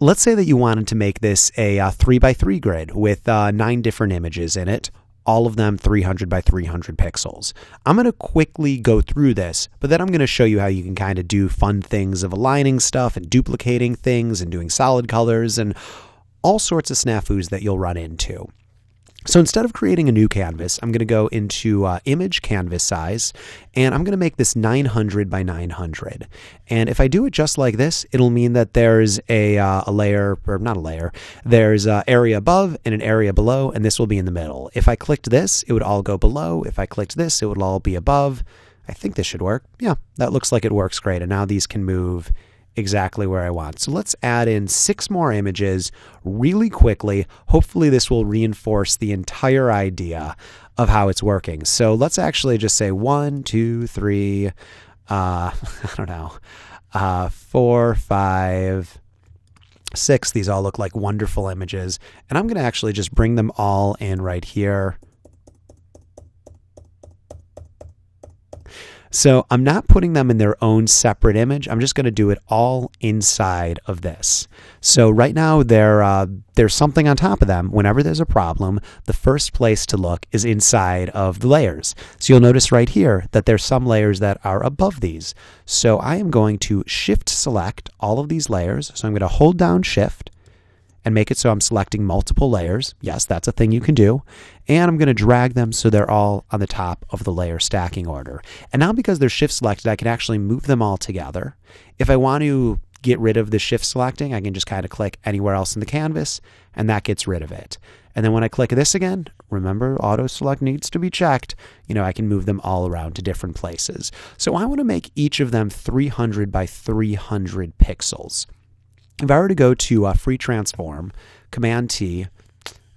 Let's say that you wanted to make this a 3 by 3 grid with 9 different images in it, all of them 300 by 300 pixels. I'm going to quickly go through this, but then I'm going to show you how you can kind of do fun things of aligning stuff and duplicating things and doing solid colors and all sorts of snafus that you'll run into. So instead of creating a new canvas, I'm going to go into image canvas size, and I'm going to make this 900 by 900. And if I do it just like this, it'll mean that there's a layer, or not a layer, there's an area above and an area below, and this will be in the middle. If I clicked this, it would all go below. If I clicked this, it would all be above. I think this should work. Yeah, that looks like it works great. And now these can move exactly where I want. So let's add in 6 more images really quickly. Hopefully this will reinforce the entire idea of how it's working. So let's actually just say 1, 2, 3, I don't know, 4, 5, 6. These all look like wonderful images. And I'm going to actually just bring them all in right here. So I'm not putting them in their own separate image. I'm just going to do it all inside of this. So right now there's something on top of them. Whenever there's a problem, the first place to look is inside of the layers. So you'll notice right here that there's some layers that are above these. So I am going to shift select all of these layers. So I'm going to hold down shift and make it so I'm selecting multiple layers. Yes, that's a thing you can do. And I'm going to drag them so they're all on the top of the layer stacking order. And now because they're shift selected, I can actually move them all together. If I want to get rid of the shift selecting, I can just kind of click anywhere else in the canvas, and that gets rid of it. And then when I click this again, remember auto select needs to be checked. I can move them all around to different places. So I want to make each of them 300 by 300 pixels. If I were to go to free transform, Command T,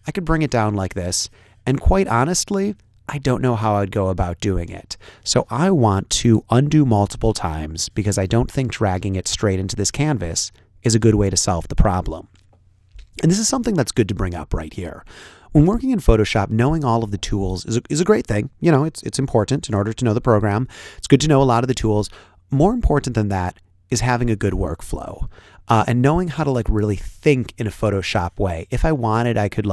I could bring it down like this. And quite honestly, I don't know how I'd go about doing it. So I want to undo multiple times because I don't think dragging it straight into this canvas is a good way to solve the problem. And this is something that's good to bring up right here. When working in Photoshop, knowing all of the tools is a great thing. It's important in order to know the program. It's good to know a lot of the tools. More important than that is having a good workflow. And knowing how to really think in a Photoshop way. If I wanted, I could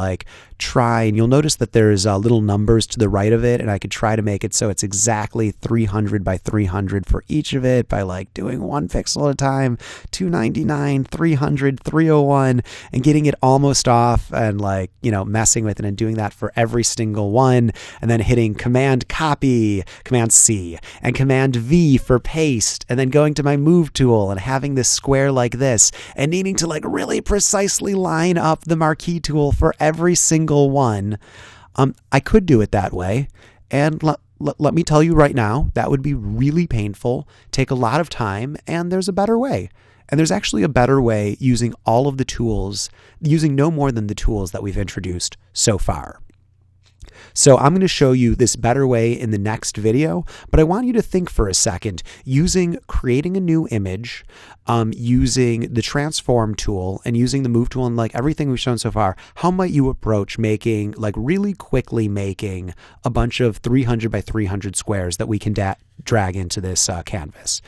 try, and you'll notice that there's little numbers to the right of it, and I could try to make it so it's exactly 300 by 300 for each of it by doing 1 pixel at a time, 299, 300, 301, and getting it almost off and messing with it and doing that for every single one, and then hitting Command Copy, Command C, and Command V for paste, and then going to my Move tool and having this square like this, and needing to really precisely line up the marquee tool for every single one. I could do it that way, and let me tell you right now, that would be really painful, take a lot of time, and there's a better way. And there's actually a better way using all of the tools, using no more than the tools that we've introduced so far. So I'm going to show you this better way in the next video, but I want you to think for a second using creating a new image, using the transform tool and using the move tool and everything we've shown so far. How might you approach making really quickly making a bunch of 300 by 300 squares that we can drag into this canvas?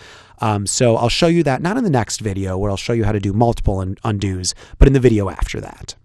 So I'll show you that not in the next video where I'll show you how to do multiple undos, but in the video after that.